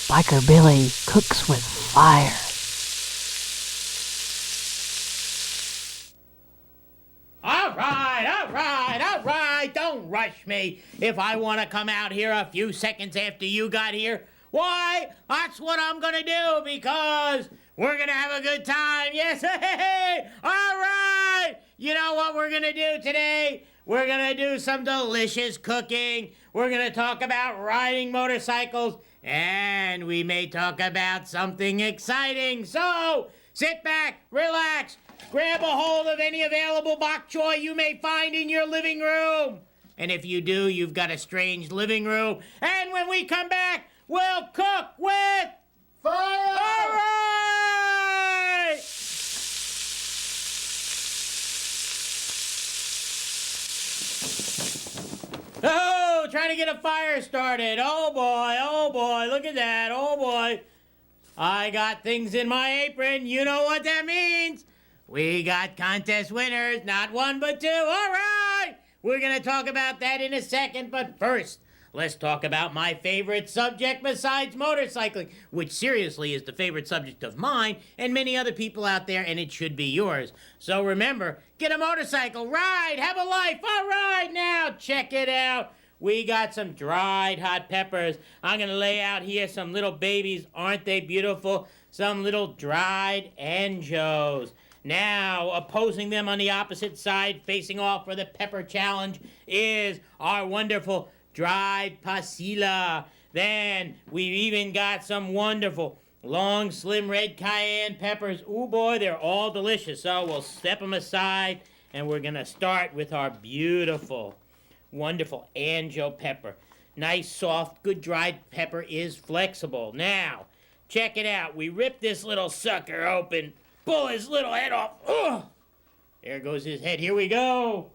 Biker Billy cooks with fire. All right, don't rush me. If I want to come out here a few seconds after you got here, why, that's what I'm gonna do, because we're gonna have a good time. Yes, hey, all right. You know what we're gonna do today? We're gonna do some delicious cooking. We're gonna talk about riding motorcycles, and we may talk about something exciting. So, sit back, relax, grab a hold of any available bok choy you may find in your living room. And if you do, you've got a strange living room. And when we come back, we'll cook with fire! All right! Oh, trying to get a fire started. Oh boy, look at that. Oh boy. I got things in my apron. You know what that means. We got contest winners, not one but two. All right! We're going to talk about that in a second, but first, let's talk about my favorite subject besides motorcycling, which seriously is the favorite subject of mine and many other people out there, and it should be yours. So remember, get a motorcycle, ride, have a life. All right, now check it out. We got some dried hot peppers. I'm going to lay out here some little babies. Aren't they beautiful? Some little dried anjos. Now, opposing them on the opposite side, facing off for the pepper challenge, is our wonderful dried pasilla. Then, we've even got some wonderful long, slim red cayenne peppers. Ooh, boy, they're all delicious. So, we'll step them aside, and we're going to start with our beautiful, wonderful anjo pepper. Nice, soft, good dried pepper is flexible. Now, check it out. We rip this little sucker open. Pull his little head off. Ugh. There goes his head. Here we go.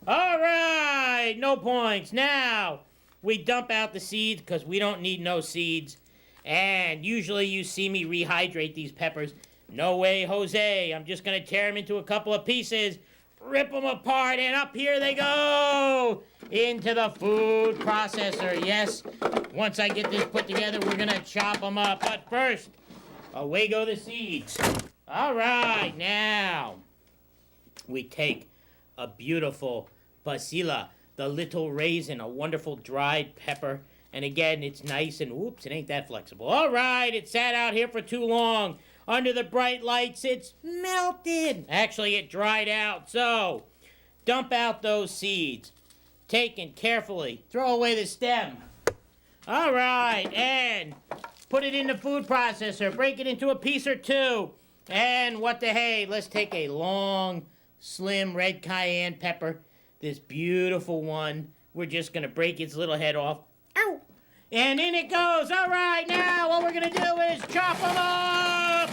All right, no points. Now, we dump out the seeds because we don't need no seeds. And usually you see me rehydrate these peppers. No way, Jose. I'm just going to tear them into a couple of pieces, rip them apart, and up here they go into the food processor. Yes, once I get this put together, we're going to chop them up. But first, away go the seeds. All right, now we take a beautiful pasilla, the little raisin, a wonderful dried pepper. And again, it's nice and, whoops, it ain't that flexible. All right, it sat out here for too long. Under the bright lights, it's melted. Actually, it dried out. So, dump out those seeds. Take and carefully throw away the stem. All right, and put it in the food processor. Break it into a piece or two. And what the hey, let's take a long, slim red cayenne pepper. This beautiful one. We're just going to break its little head off. Ow! And in it goes. All right, now what we're going to do is chop them up.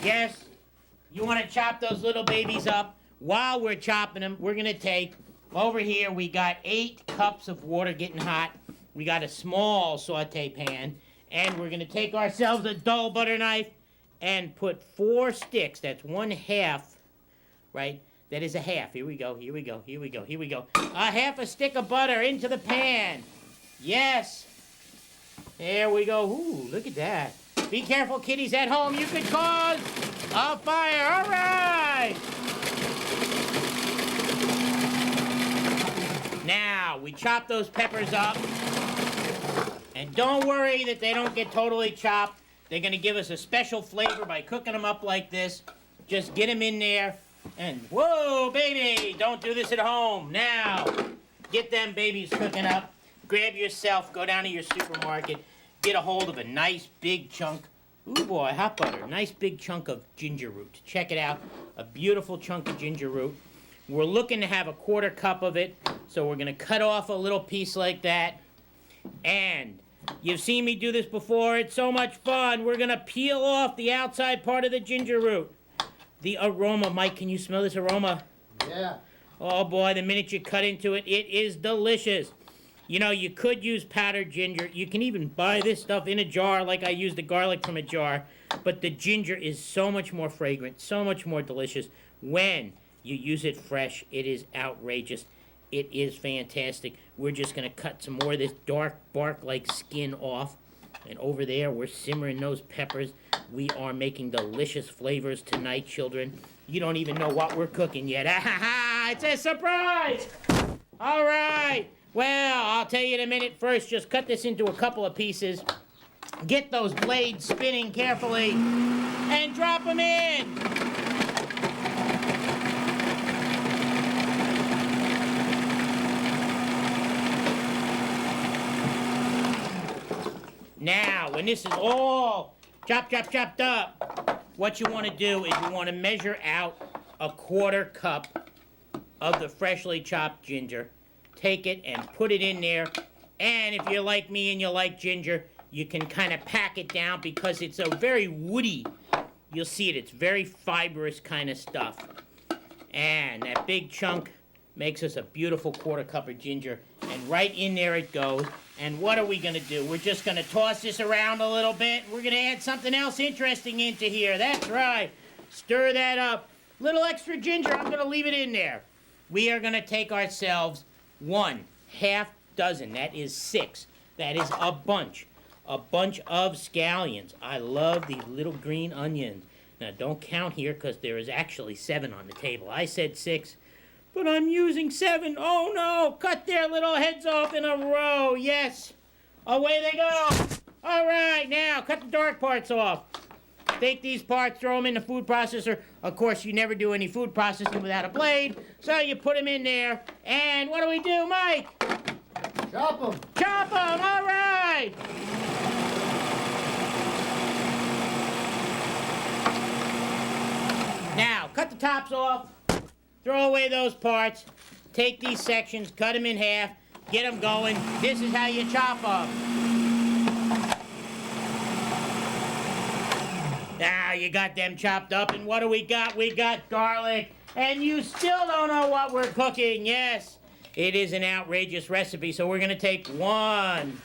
Yes, you want to chop those little babies up. While we're chopping them, we're going to take, over here, we got 8 cups of water getting hot. We got a small saute pan. And we're going to take ourselves a dull butter knife and put 4 sticks. That's 1/2, right? That is a half. Here we go. A half a stick of butter into the pan. Yes. There we go. Ooh, look at that. Be careful, kiddies at home. You could cause a fire. All right. Now, we chop those peppers up. And don't worry that they don't get totally chopped. They're going to give us a special flavor by cooking them up like this. Just get them in there. And, whoa, baby, don't do this at home. Now, get them babies cooking up. Grab yourself, go down to your supermarket, get a hold of a nice big chunk. Ooh, boy, hot butter. Nice big chunk of ginger root. Check it out. A beautiful chunk of ginger root. We're looking to have a 1/4 cup of it. So we're going to cut off a little piece like that. And you've seen me do this before. It's so much fun. We're going to peel off the outside part of the ginger root. The aroma, Mike, can you smell this aroma? Yeah. Oh, boy, the minute you cut into it, it is delicious. You know, you could use powdered ginger. You can even buy this stuff in a jar like I used the garlic from a jar. But the ginger is so much more fragrant, so much more delicious. When you use it fresh, it is outrageous. It is fantastic. We're just gonna cut some more of this dark bark-like skin off. And over there, we're simmering those peppers. We are making delicious flavors tonight, children. You don't even know what we're cooking yet. It's a surprise! All right. Well, I'll tell you in a minute. First, just cut this into a couple of pieces. Get those blades spinning carefully. And drop them in. Now, when this is all chopped up, what you want to do is you want to measure out a 1/4 cup of the freshly chopped ginger. Take it and put it in there. And if you're like me and you like ginger, you can kind of pack it down because it's a very woody, you'll see it, it's very fibrous kind of stuff. And that big chunk makes us a beautiful 1/4 cup of ginger. And right in there it goes. And what are we gonna do? We're just gonna toss this around a little bit. We're gonna add something else interesting into here. That's right. Stir that up. Little extra ginger, I'm gonna leave it in there. We are gonna take ourselves 1/2 dozen. That is 6. That is a bunch. A bunch of scallions. I love these little green onions. Now don't count here because there is actually 7 on the table. I said 6. But I'm using 7. Oh no! Cut their little heads off in a row. Yes. Away they go. All right, now cut the dark parts off. Take these parts, throw them in the food processor. Of course, you never do any food processing without a blade. So you put them in there. And what do we do, Mike? Chop them. Chop them. All right. Now, cut the tops off. Throw away those parts. Take these sections, cut them in half, get them going. This is how you chop them. Now you got them chopped up, and what do we got? We got garlic, and you still don't know what we're cooking. Yes, it is an outrageous recipe, so we're gonna take 1.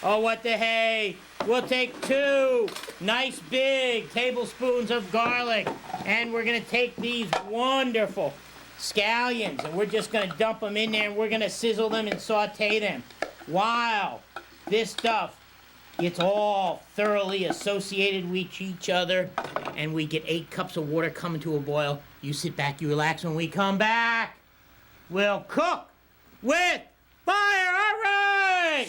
Oh, what the hey? We'll take 2 nice big tablespoons of garlic, and we're gonna take these wonderful scallions, and we're just gonna dump them in there, and we're gonna sizzle them and saute them. Wow, this stuff, it's all thoroughly associated with each other, and we get 8 cups of water coming to a boil. You sit back, you relax. When we come back, we'll cook with fire. All right.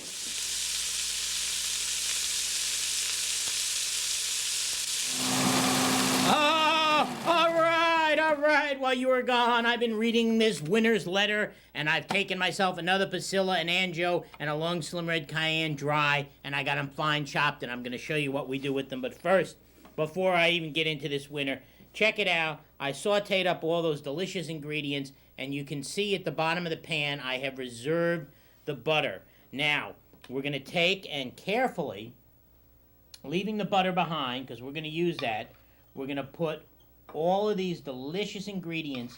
All right, while you were gone, I've been reading this winter's letter, and I've taken myself another Pasilla, an Anjo, and a long slim red cayenne dry, and I got them fine chopped, and I'm going to show you what we do with them. But first, before I even get into this winter, check it out. I sauteed up all those delicious ingredients, and you can see at the bottom of the pan, I have reserved the butter. Now, we're going to take and carefully, leaving the butter behind, because we're going to use that, we're going to put all of these delicious ingredients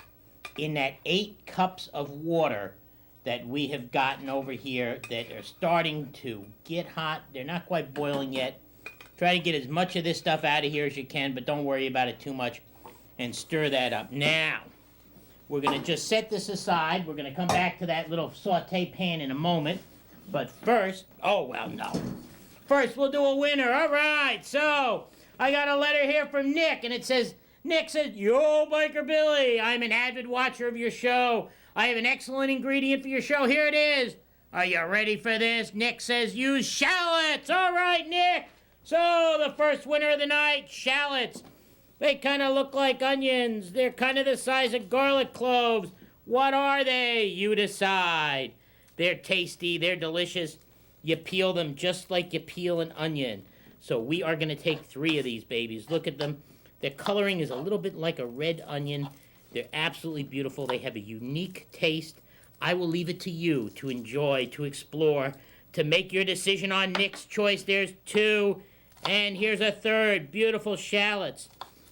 in that 8 cups of water that we have gotten over here that are starting to get hot. They're not quite boiling yet. Try to get as much of this stuff out of here as you can, but don't worry about it too much, and stir that up. Now, we're going to just set this aside. We're going to come back to that little saute pan in a moment. But first, oh, well, no. First, we'll do a winner. All right, so I got a letter here from Nick, and it says, Nick says, "Yo, Biker Billy, I'm an avid watcher of your show. I have an excellent ingredient for your show. Here it is. Are you ready for this?" Nick says, "Use shallots." All right, Nick. So the first winner of the night, shallots. They kind of look like onions. They're kind of the size of garlic cloves. What are they? You decide. They're tasty. They're delicious. You peel them just like you peel an onion. So we are going to take 3 of these babies. Look at them. Their coloring is a little bit like a red onion. They're absolutely beautiful. They have a unique taste. I will leave it to you to enjoy, to explore, to make your decision on Nick's choice. There's 2, and here's a 3rd. Beautiful shallots.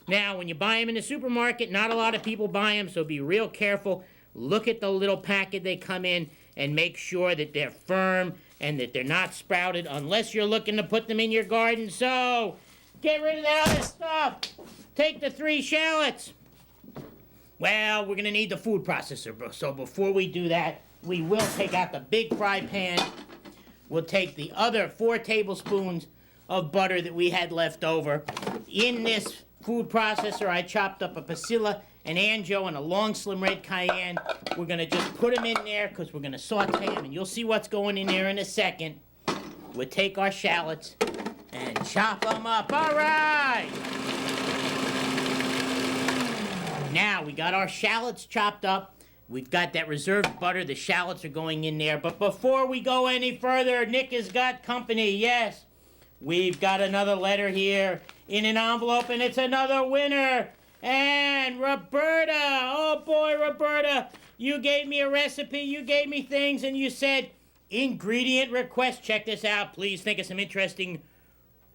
Now, when you buy them in the supermarket, not a lot of people buy them, so be real careful. Look at the little packet they come in and make sure that they're firm and that they're not sprouted unless you're looking to put them in your garden. So, get rid of that other stuff. Take the 3 shallots. Well, we're going to need the food processor, so before we do that, we will take out the big fry pan. We'll take the other 4 tablespoons of butter that we had left over. In this food processor, I chopped up a pasilla, an anjo, and a long slim red cayenne. We're gonna just put them in there because we're gonna saute them, and you'll see what's going in there in a second. We'll take our shallots and chop them up. All right! Now, we got our shallots chopped up. We've got that reserved butter. The shallots are going in there. But before we go any further, Nick has got company. Yes, we've got another letter here in an envelope, and it's another winner. And Roberta, oh boy, Roberta, you gave me a recipe, you gave me things, and you said, ingredient request. Check this out. Please think of some interesting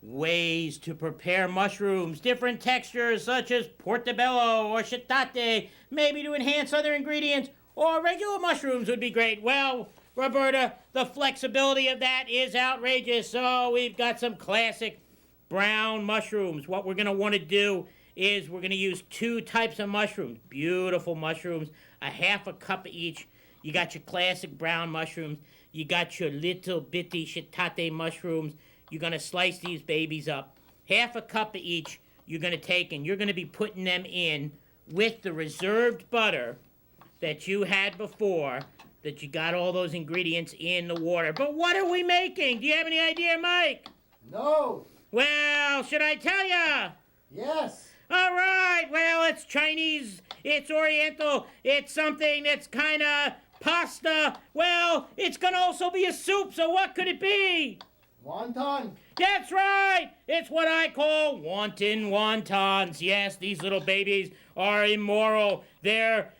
ways to prepare mushrooms, different textures such as portobello or shiitake, maybe to enhance other ingredients, or regular mushrooms would be great. Well, Roberta, the flexibility of that is outrageous. So we've got some classic brown mushrooms. What we're going to want to do is we're going to use 2 types of mushrooms, beautiful mushrooms, a half a cup of each. You got your classic brown mushrooms. You got your little bitty shiitake mushrooms. You're going to slice these babies up. Half a cup of each you're going to take, and you're going to be putting them in with the reserved butter that you had before, that you got all those ingredients in the water. But what are we making? Do you have any idea, Mike? No. Well, should I tell you? Yes. All right. Well, it's Chinese. It's Oriental. It's something that's kind of pasta. Well, it's going to also be a soup, so what could it be? Wonton. That's right! It's what I call Wanton Wantons. Yes, these little babies are immoral. They're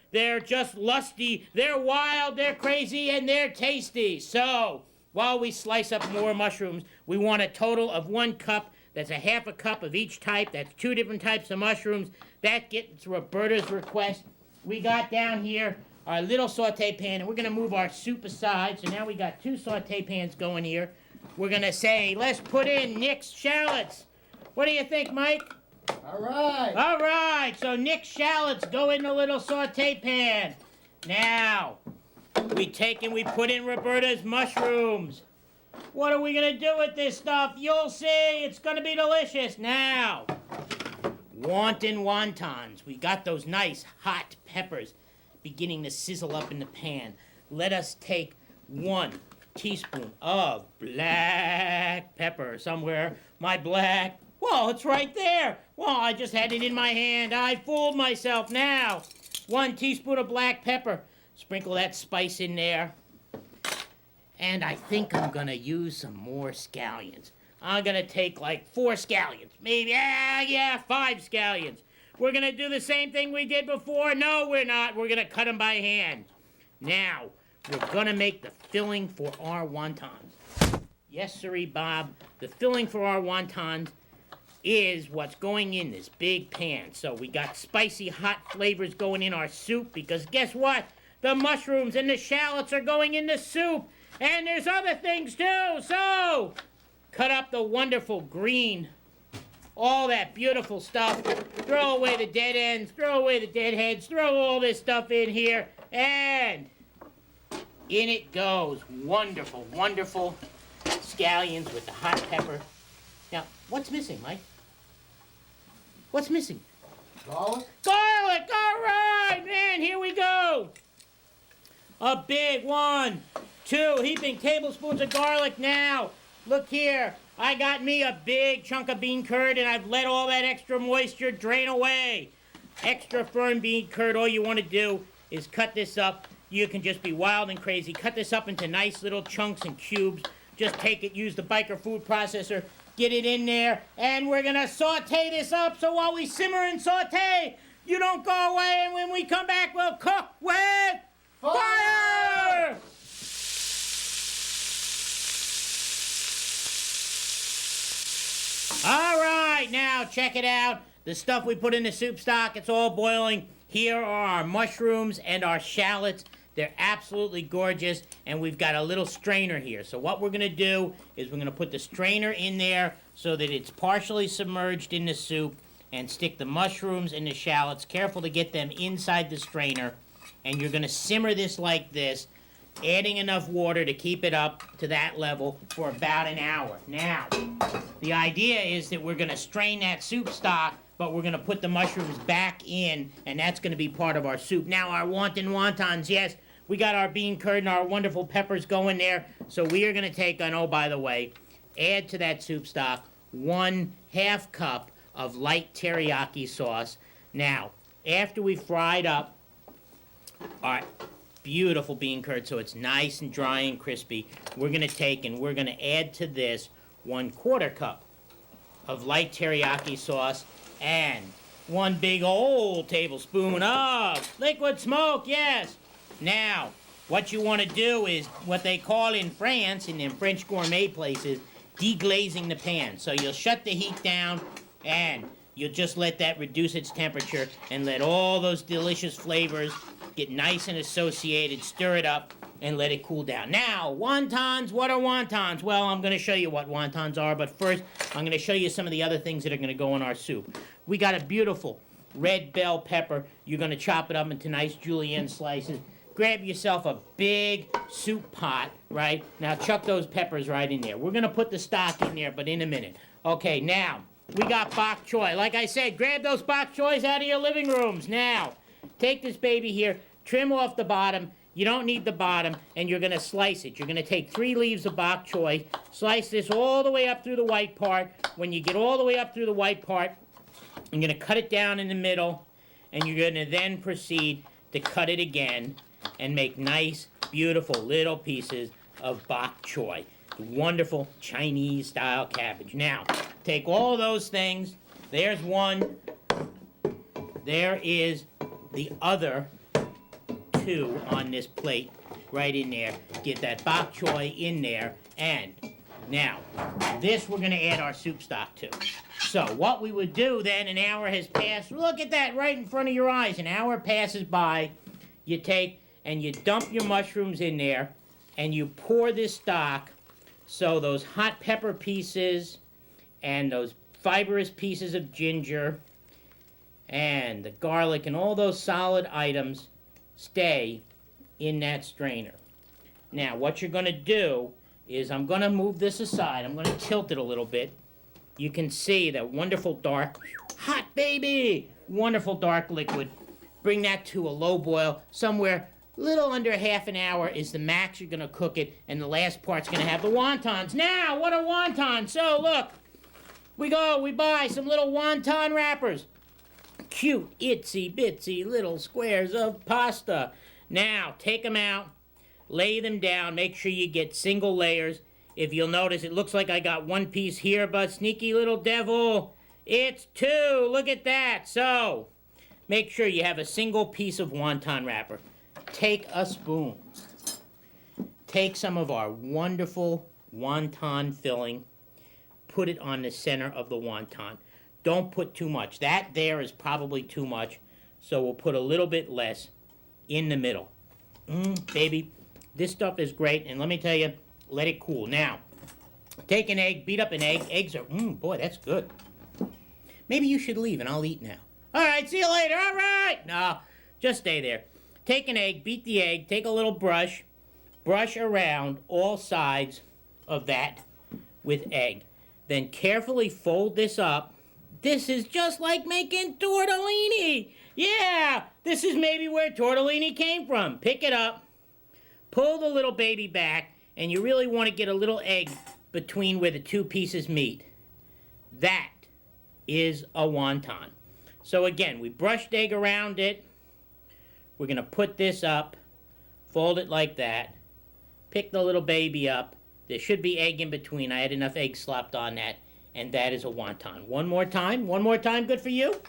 just lusty. They're wild, they're crazy, and they're tasty. So, while we slice up more mushrooms, we want a total of 1 cup. That's a half a cup of each type. That's 2 different types of mushrooms. That gets Roberta's request. We got down here our little saute pan, and we're going to move our soup aside. So now we got 2 saute pans going here. We're going to say, let's put in Nick's shallots. What do you think, Mike? All right. All right, so Nick's shallots go in the little saute pan. Now, we take and we put in Roberta's mushrooms. What are we going to do with this stuff? You'll see. It's going to be delicious. Now, Wanton Wantons. We got those nice hot peppers beginning to sizzle up in the pan. Let us take 1 teaspoon of black pepper. Somewhere, my black. Whoa, it's right there. Well, I just had it in my hand. I fooled myself. Now, 1 teaspoon of black pepper. Sprinkle that spice in there. And I think I'm gonna use some more scallions. I'm gonna take like 4 scallions. Maybe, 5 scallions. We're gonna do the same thing we did before. No, we're not. We're gonna cut them by hand. Now, we're gonna make the filling for our wontons. Yes, sirree, Bob. The filling for our wontons is what's going in this big pan. So we got spicy hot flavors going in our soup, because guess what? The mushrooms and the shallots are going in the soup. And there's other things too. So cut up the wonderful green, all that beautiful stuff. Throw away the dead ends, throw away the dead heads, throw all this stuff in here, and in it goes. Wonderful, wonderful scallions with the hot pepper. Now, what's missing, Mike? What's missing? Garlic. Garlic! All right, man, here we go. A big 1, 2 heaping tablespoons of garlic. Now, look here. I got me a big chunk of bean curd, and I've let all that extra moisture drain away. Extra firm bean curd. All you want to do is cut this up. You can just be wild and crazy. Cut this up into nice little chunks and cubes. Just take it, use the Biker food processor, get it in there, and we're gonna saute this up. So while we simmer and saute, you don't go away, and when we come back, we'll cook with fire! All right, now check it out. The stuff we put in the soup stock, it's all boiling. Here are our mushrooms and our shallots. They're absolutely gorgeous, and we've got a little strainer here. So what we're going to do is we're going to put the strainer in there so that it's partially submerged in the soup, and stick the mushrooms and the shallots. Careful to get them inside the strainer. And you're going to simmer this like this. adding enough water to keep it up to that level for about an hour. Now, the idea is that we're going to strain that soup stock, but we're going to put the mushrooms back in, and that's going to be part of our soup. Now, our Wanton Wantons, yes, we got our bean curd and our wonderful peppers going there, so we are going to take, and oh, by the way, add to that soup stock 1/2 cup of light teriyaki sauce. Now, after we fried up our beautiful bean curd so it's nice and dry and crispy, we're going to take and we're going to add to this 1/4 cup of light teriyaki sauce and 1 big old tablespoon of liquid smoke, yes. Now, what you want to do is what they call in France, in them French gourmet places, deglazing the pan. So you'll shut the heat down and you'll just let that reduce its temperature and let all those delicious flavors get nice and associated, stir it up, and let it cool down. Now, wontons, what are wontons? Well, I'm going to show you what wontons are, but first, I'm going to show you some of the other things that are going to go in our soup. We got a beautiful red bell pepper. You're going to chop it up into nice julienne slices. Grab yourself a big soup pot, right? Now, chuck those peppers right in there. We're going to put the stock in there, but in a minute. Okay, now, we got bok choy. Like I said, grab those bok choys out of your living rooms. Now, take this baby here, trim off the bottom. You don't need the bottom, and you're going to slice it. You're going to take 3 leaves of bok choy, slice this all the way up through the white part. When you get all the way up through the white part, you're going to cut it down in the middle, and you're going to then proceed to cut it again and make nice, beautiful little pieces of bok choy. Wonderful Chinese-style cabbage. Now, take all those things. There's one. There is the other 2 on this plate right in there. Get that bok choy in there. And now, this we're going to add our soup stock to. So what we would do then, an hour has passed. Look at that right in front of your eyes. An hour passes by. You take and you dump your mushrooms in there and you pour this stock so those hot pepper pieces and those fibrous pieces of ginger and the garlic and all those solid items stay in that strainer. Now, what you're going to do is I'm going to move this aside. I'm going to tilt it a little bit. You can see that wonderful dark, hot baby, wonderful dark liquid. Bring that to a low boil. Somewhere little under half an hour is the max you're going to cook it, and the last part's going to have the wontons. Now, what are wontons? So, look, we buy some little wonton wrappers. Cute, itsy-bitsy little squares of pasta. Now, take them out, lay them down, make sure you get single layers. If you'll notice, it looks like I got 1 piece here, but sneaky little devil, it's 2. Look at that. So, make sure you have a single piece of wonton wrapper. Take a spoon. Take some of our wonderful wonton filling. Put it on the center of the wonton. Don't put too much. That there is probably too much, so we'll put a little bit less in the middle. Baby, this stuff is great, and let me tell you, let it cool. Now, take an egg, beat up an egg. Eggs are, boy, that's good. Maybe you should leave, and I'll eat now. All right, see you later. All right. No, just stay there. Take an egg, beat the egg, take a little brush, brush around all sides of that with egg. Then carefully fold this up. This is just like making tortellini. Yeah, this is maybe where tortellini came from. Pick it up, pull the little baby back, and you really want to get a little egg between where the 2 pieces meet. That is a wonton. So again, we brushed egg around it. We're going to put this up, fold it like that, pick the little baby up. There should be egg in between. I had enough egg slopped on that, and that is a wonton. One more time, good for you?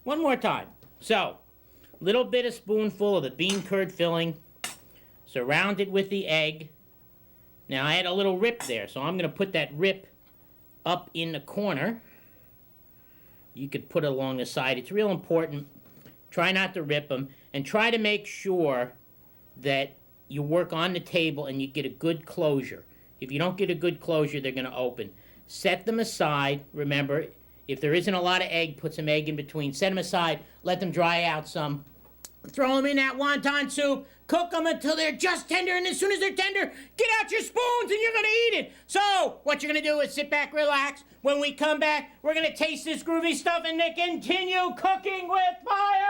One more time. So, little bit of spoonful of the bean curd filling, surround it with the egg. Now, I had a little rip there, so I'm going to put that rip up in the corner. You could put it along the side. It's real important. Try not to rip them, and try to make sure that you work on the table and you get a good closure. If you don't get a good closure, they're going to open. Set them aside. Remember, if there isn't a lot of egg, put some egg in between. Set them aside. Let them dry out some. throw them in that wonton soup, cook them until they're just tender, and as soon as they're tender, get out your spoons and you're gonna eat it. So, what you're gonna do is sit back, relax. When we come back, we're gonna taste this groovy stuff and then continue cooking with fire!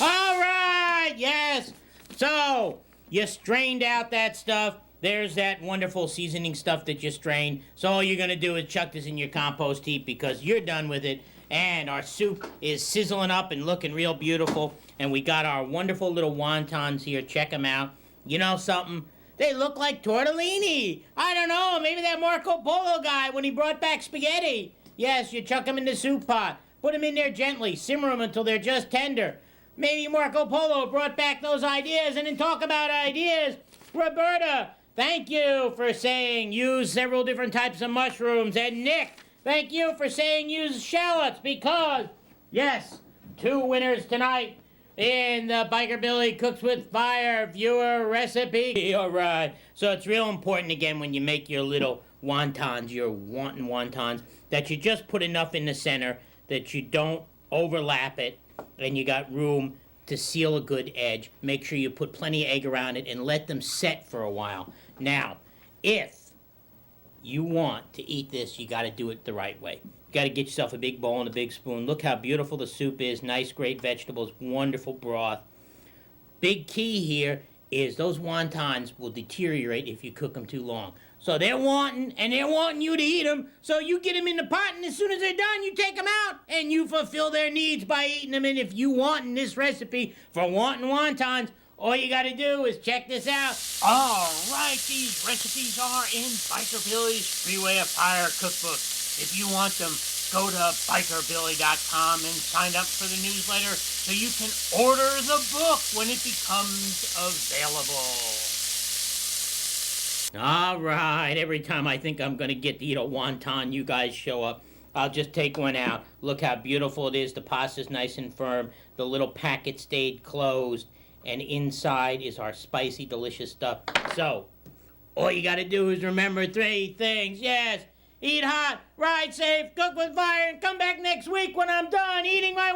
All right, yes. So, you strained out that stuff. There's that wonderful seasoning stuff that you strained. So all you're gonna do is chuck this in your compost heap because you're done with it. And our soup is sizzling up and looking real beautiful. And we got our wonderful little wontons here. Check them out. You know something? They look like tortellini. I don't know, maybe that Marco Polo guy when he brought back spaghetti. Yes, you chuck them in the soup pot. Put them in there gently. Simmer them until they're just tender. Maybe Marco Polo brought back those ideas. And then talk about ideas. Roberta, thank you for saying use several different types of mushrooms. And Nick, thank you for saying use shallots because, yes, 2 winners tonight in the Biker Billy Cooks with Fire viewer recipe. All right. So it's real important, again, when you make your little wontons, your Wanton Wantons, that you just put enough in the center that you don't overlap it and you got room to seal a good edge. Make sure you put plenty of egg around it and let them set for a while. Now, if you want to eat this, you got to do it the right way. You got to get yourself a big bowl and a big spoon. Look how beautiful the soup is. Nice, great vegetables, wonderful broth. Big key here is those wontons will deteriorate if you cook them too long. So they're wanting, and they're wanting you to eat them, so you get them in the pot, and as soon as they're done, you take them out, and you fulfill their needs by eating them. And if you want this recipe for Wanton Wantons, all you got to do is check this out. All right, these recipes are in Biker Billy's Freeway-A-Fire Cookbook. If you want them, go to bikerbilly.com and sign up for the newsletter so you can order the book when it becomes available. All right, every time I think I'm going to get to eat a wonton, you guys show up. I'll just take one out. Look how beautiful it is. The pasta's nice and firm. The little packet stayed closed. And inside is our spicy, delicious stuff. So, all you got to do is remember 3 things. Yes, eat hot, ride safe, cook with fire, and come back next week when I'm done eating my